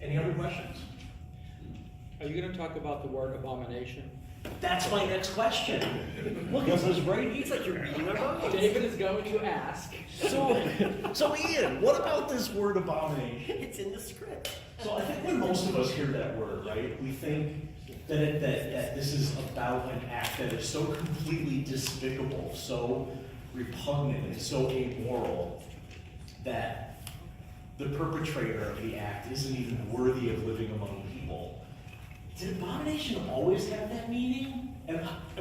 Any other questions? Are you going to talk about the word abomination? That's my next question. Look, it says right, it's like you're reading our minds. David is going to ask. So Ian, what about this word abomination? It's in the script. So I think when most of us hear that word, right, we think that this is about an act that is so completely despicable, so repugnant, and so amoral that the perpetrator of the act isn't even worthy of living among people. Did abomination always have that meaning? And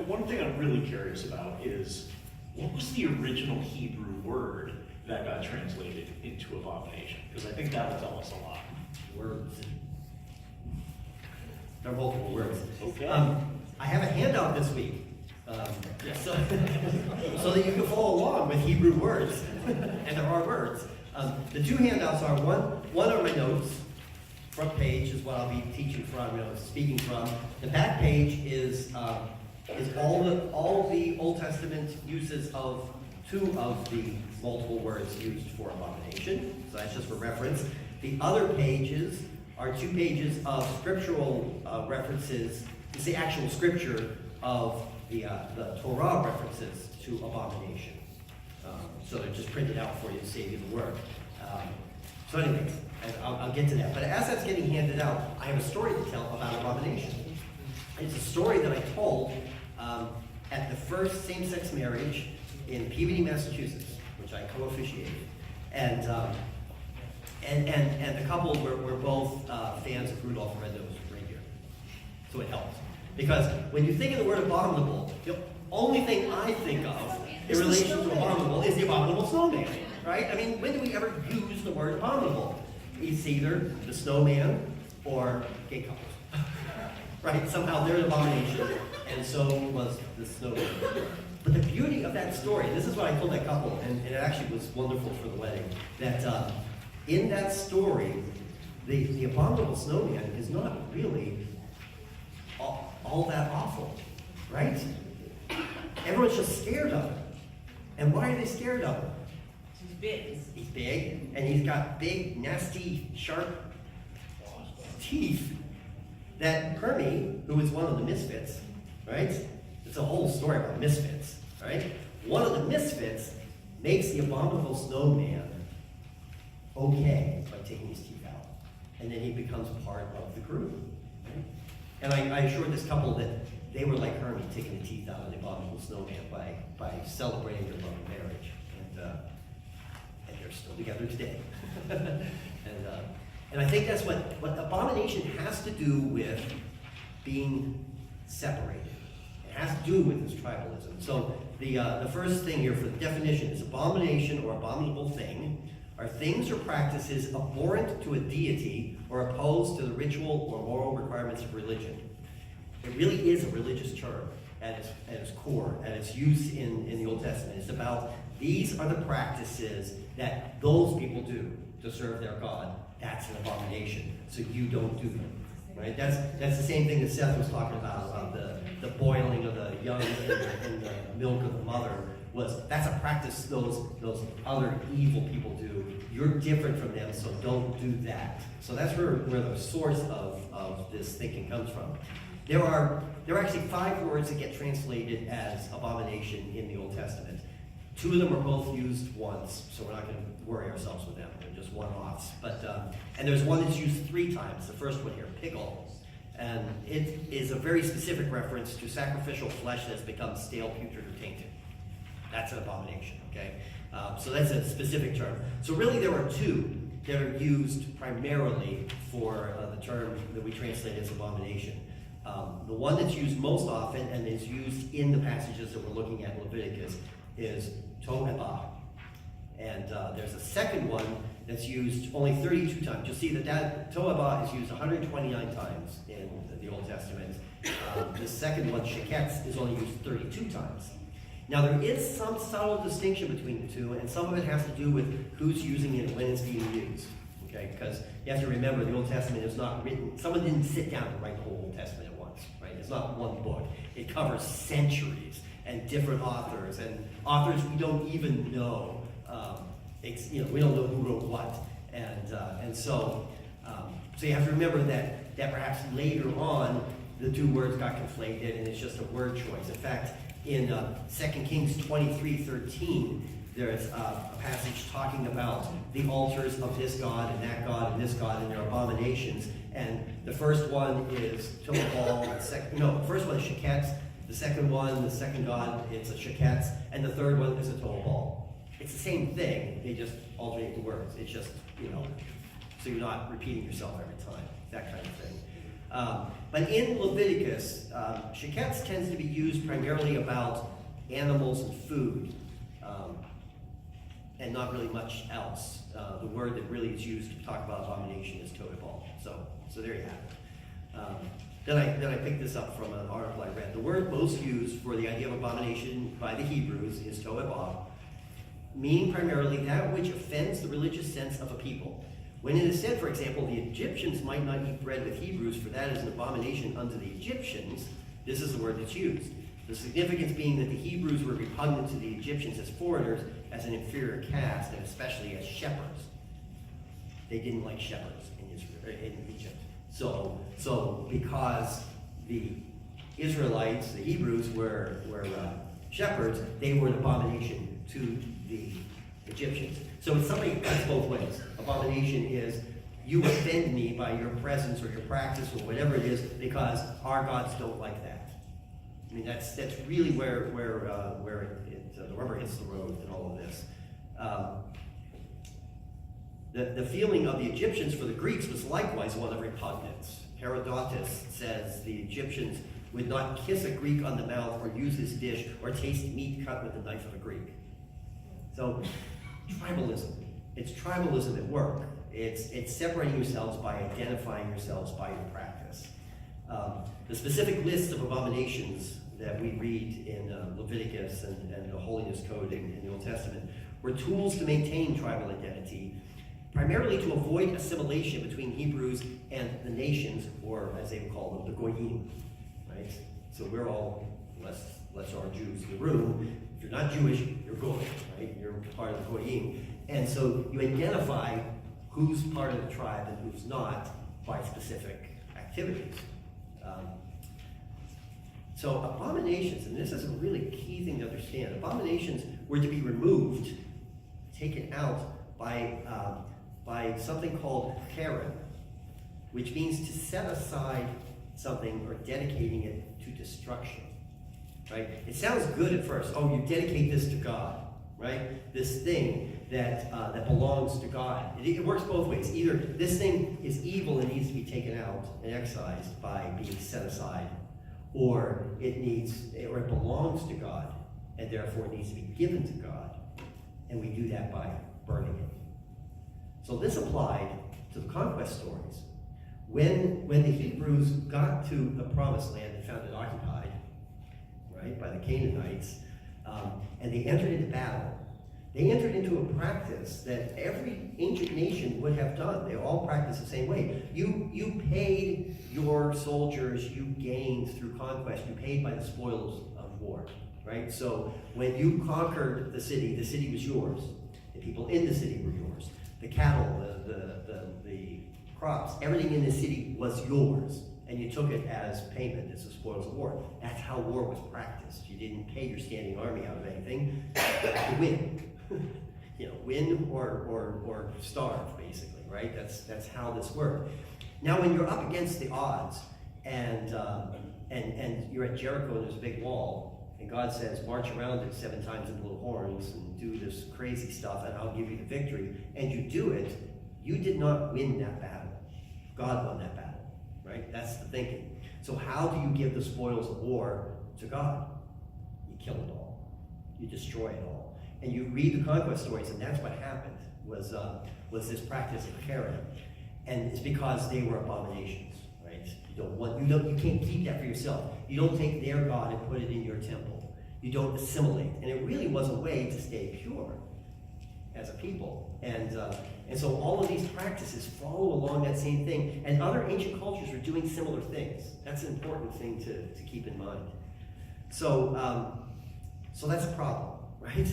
one thing I'm really curious about is, what was the original Hebrew word that got translated into abomination? Because I think that will tell us a lot. Words. They're multiple words. Okay. I have a handout this week. So that you can follow along with Hebrew words. And there are words. The two handouts are one are my notes. Front page is what I'll be teaching from, speaking from. The back page is all the Old Testament uses of two of the multiple words used for abomination. So that's just for reference. The other pages are 2 pages of scriptural references. It's the actual scripture of the Torah references to abomination. So they're just printed out for you to save you the work. So anyway, I'll get to that. But as that's getting handed out, I have a story to tell about abomination. It's a story that I told at the first same-sex marriage in Peabody, Massachusetts, which I co-officiated. And the couple were both fans of Rudolph the Red-Nosed Reindeer. So it helped. Because when you think of the word abominable, the only thing I think of in relation to abominable is the abominable snowman, right? I mean, when do we ever use the word abominable? It's either the snowman or gay couples, right? Somehow they're an abomination, and so was the snowman. But the beauty of that story, this is what I told that couple, and it actually was wonderful for the wedding, that in that story, the abominable snowman is not really all that awful, right? Everyone's just scared of him. And why are they scared of him? He's big. He's big, and he's got big, nasty, sharp teeth that Hermie, who is one of the misfits, right? It's a whole story about misfits, right? One of the misfits makes the abominable snowman okay by taking his teeth out. And then he becomes part of the group. Right? And I assured this couple that they were like Hermie, taking the teeth out of the abominable snowman by celebrating their love and marriage. And they're still together today. And I think that's what abomination has to do with being separated. It has to do with this tribalism. So the first thing here for the definition is abomination or abominable thing are things or practices abhorrent to a deity or opposed to the ritual or moral requirements of religion. It really is a religious term at its core, and its use in the Old Testament. It's about these are the practices that those people do to serve their God. That's an abomination, so you don't do them. Right? That's the same thing that Seth was talking about the boiling of the young in the milk of the mother. That's a practice those other evil people do. You're different from them, so don't do that. So that's where the source of this thinking comes from. There are actually 5 words that get translated as abomination in the Old Testament. 2 of them are both used once, so we're not going to worry ourselves with them. They're just one-offs. And there's one that's used 3 times. The first one here, pickle. And it is a very specific reference to sacrificial flesh that has become stale, putrid, or tainted. That's an abomination, okay? So that's a specific term. So really there are 2 that are used primarily for the term that we translate as abomination. The one that's used most often and is used in the passages that we're looking at in Leviticus is to'ebah. And there's a second one that's used only 32 times. You'll see that to'ebah is used 129 times in the Old Testament. The second one, sheketz, is only used 32 times. Now there is some subtle distinction between the 2, and some of it has to do with who's using it and when it's being used. Okay, because you have to remember the Old Testament is not written, someone didn't sit down and write the whole Old Testament at once, right? It's not one book. It covers centuries and different authors, and authors we don't even know. We don't know who wrote what. And so So you have to remember that perhaps later on, the two words got conflated and it's just a word choice. In fact, in 2 Kings 23:13, there's a passage talking about the altars of this god and that god and this god and their abominations. And the first one is Tobal, the first one is Sheketz, the second god, it's a Sheketz, and the third one is a Tobal. It's the same thing, they just alternate the words. It's just, so you're not repeating yourself every time, that kind of thing. But in Leviticus, Sheketz tends to be used primarily about animals and food, and not really much else. The word that really is used to talk about abomination is Tobal. So there you have it. Then I picked this up from an article I read. The word most used for the idea of abomination by the Hebrews is to'ebah, meaning primarily that which offends the religious sense of a people. When it is said, for example, the Egyptians might not eat bread with Hebrews, for that is an abomination unto the Egyptians, this is the word that's used. The significance being that the Hebrews were repugnant to the Egyptians as foreigners, as an inferior caste, and especially as shepherds. They didn't like shepherds in Egypt. So because the Israelites, the Hebrews, were shepherds, they were an abomination to the Egyptians. So it's something that cuts both ways. Abomination is you offend me by your presence or your practice or whatever it is because our gods don't like that. I mean, that's really where the rubber hits the road in all of this. The feeling of the Egyptians for the Greeks was likewise one of repugnance. Herodotus says the Egyptians would not kiss a Greek on the mouth or use his dish or taste meat cut with the knife of a Greek. So, tribalism. It's tribalism at work. It's separating yourselves by identifying yourselves by your practice. The specific list of abominations that we read in Leviticus and the Holiness Code in the Old Testament were tools to maintain tribal identity, primarily to avoid assimilation between Hebrews and the nations, or as they would call them, the Goyim, right? So we're all, less our Jews in the room. If you're not Jewish, you're Goy, right? You're part of the Goyim. And so you identify who's part of the tribe and who's not by specific activities. So abominations, and this is a really key thing to understand, abominations were to be removed, taken out by something called cherem, which means to set aside something or dedicating it to destruction, right? It sounds good at first. Oh, you dedicate this to God, right? This thing that belongs to God. It works both ways. Either this thing is evil and needs to be taken out and excised by being set aside, or it belongs to God and therefore it needs to be given to God, and we do that by burning it. So this applied to the conquest stories. When the Hebrews got to the promised land and found it occupied, right, by the Canaanites, and they entered into battle, they entered into a practice that every ancient nation would have done. They all practiced the same way. You paid your soldiers you gained through conquest. You paid by the spoils of war, right? So when you conquered the city was yours. The people in the city were yours. The cattle, the crops, everything in the city was yours. And you took it as payment, as the spoils of war. That's how war was practiced. You didn't pay your standing army out of anything. You had to win. Win or starve, basically, right? That's how this worked. Now, when you're up against the odds, and you're at Jericho and there's a big wall, and God says, march around it 7 times and blow horns and do this crazy stuff, and I'll give you the victory, and you do it, you did not win that battle. God won that battle, right? That's the thinking. So how do you give the spoils of war to God? You kill it all. You destroy it all. And you read the conquest stories, and that's what happened, was this practice of cherem. And it's because they were abominations, right? You can't keep that for yourself. You don't take their God and put it in your temple. You don't assimilate. And it really was a way to stay pure as a people. And so all of these practices follow along that same thing. And other ancient cultures are doing similar things. That's an important thing to keep in mind. So that's a problem, right?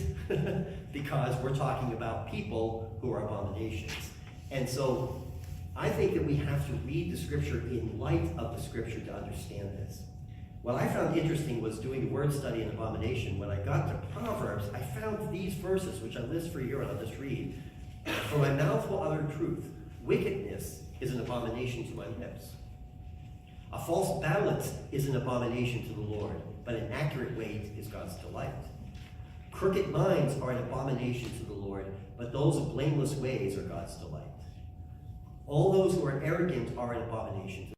Because we're talking about people who are abominations. And so I think that we have to read the scripture in light of the scripture to understand this. What I found interesting was doing the word study in abomination. When I got to Proverbs, I found these verses, which I list for you, and I'll just read. For my mouth will utter truth. Wickedness is an abomination to my lips. A false balance is an abomination to the Lord, but an accurate weight is God's delight. Crooked minds are an abomination to the Lord, but those of blameless ways are God's delight. All those who are arrogant are an abomination to